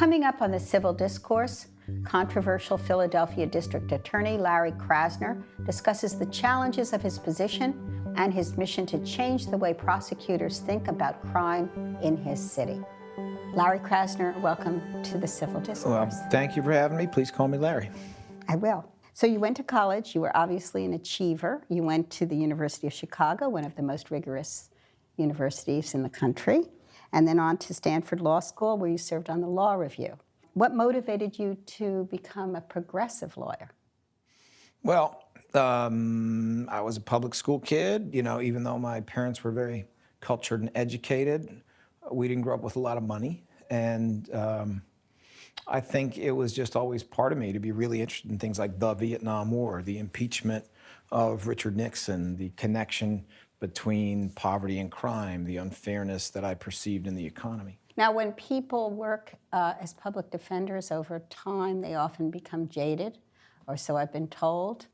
Coming up on the Civil Discourse, controversial Philadelphia District Attorney Larry Krasner discusses the challenges of his position and his mission to change the way prosecutors think about crime in his city. Larry Krasner, welcome to the Civil Discourse. Well, thank you for having me. Please call me Larry. I will. So you went to college. You were obviously an achiever. You went to the University of Chicago, one of the most rigorous universities in the country, and then on to Stanford Law School, where you served on the Law Review. What motivated you to become a progressive lawyer? Well, I was a public school kid. You know, even though my parents were very cultured and educated, we didn't grow up with a lot of money. And I think it was just always part of me to be really interested in things like the Vietnam War, the impeachment of Richard Nixon, the connection between poverty and crime, the unfairness that I perceived in the economy. Now, when people work as public defenders over time, they often become jaded, or so I've been told.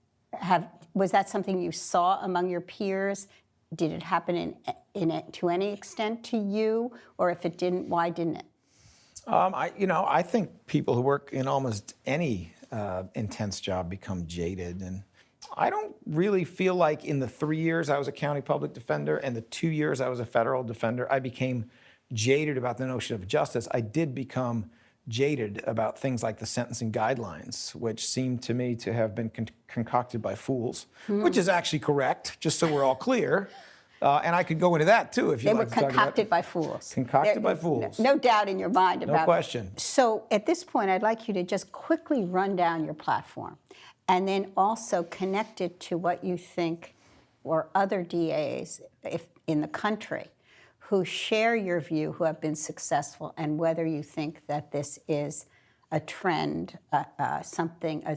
Was that something you saw among your peers? Did it happen to any extent to you? Or if it didn't, why didn't it? I think people who work in almost any intense job become jaded. And I don't really feel like in the 3 years I was a county public defender and the 2 years I was a federal defender, I became jaded about the notion of justice. I did become jaded about things like the sentencing guidelines, which seemed to me to have been concocted by fools, which is actually correct, just so we're all clear. And I could go into that too if you like to talk about it. They were concocted by fools. Concocted by fools. No doubt in your mind about it. No question. So at this point, I'd like you to just quickly run down your platform and then also connect it to what you think or other DAs in the country who share your view, who have been successful, and whether you think that this is a trend, a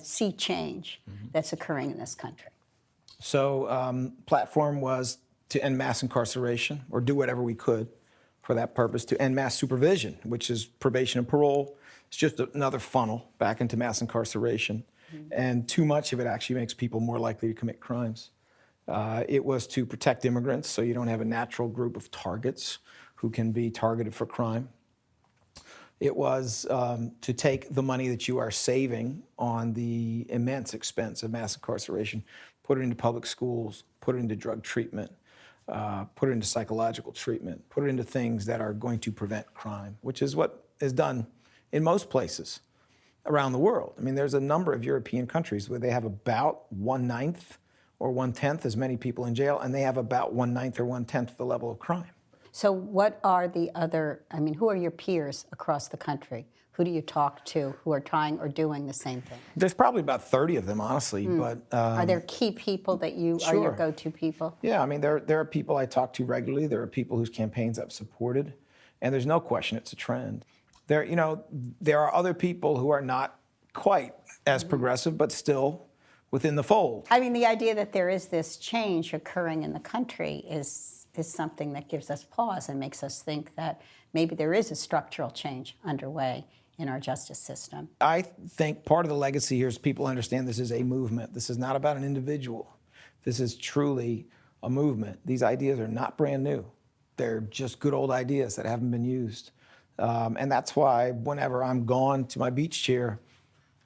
sea change that's occurring in this country. So platform was to end mass incarceration, or do whatever we could for that purpose, to end mass supervision, which is probation and parole. It's just another funnel back into mass incarceration. And too much of it actually makes people more likely to commit crimes. It was to protect immigrants so you don't have a natural group of targets who can be targeted for crime. It was to take the money that you are saving on the immense expense of mass incarceration, put it into public schools, put it into drug treatment, put it into psychological treatment, put it into things that are going to prevent crime, which is what is done in most places around the world. I mean, there's a number of European countries where they have about 1/9 or 1/10 as many people in jail, and they have about 1/9 or 1/10 the level of crime. So what are the other, who are your peers across the country? Who do you talk to who are trying or doing the same thing? There's probably about 30 of them, honestly. But are there key people that are your go-to people? Yeah, I mean, there are people I talk to regularly. There are people whose campaigns I've supported, and there's no question it's a trend. There are other people who are not quite as progressive, but still within the fold. I mean, the idea that there is this change occurring in the country is something that gives us pause and makes us think that maybe there is a structural change underway in our justice system. I think part of the legacy here is people understand this is a movement. This is not about an individual. This is truly a movement. These ideas are not brand new. They're just good old ideas that haven't been used. And that's why whenever I'm gone to my beach chair,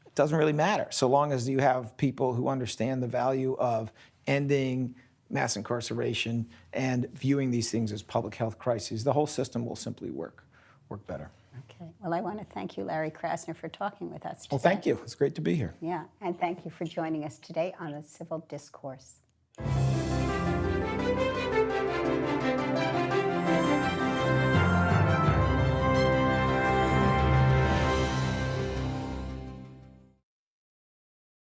it doesn't really matter. So long as you have people who understand the value of ending mass incarceration and viewing these things as public health crises, the whole system will simply work better. Okay. Well, I want to thank you, Larry Krasner, for talking with us today. Well, thank you. It's great to be here. Yeah, and thank you for joining us today on the Civil Discourse.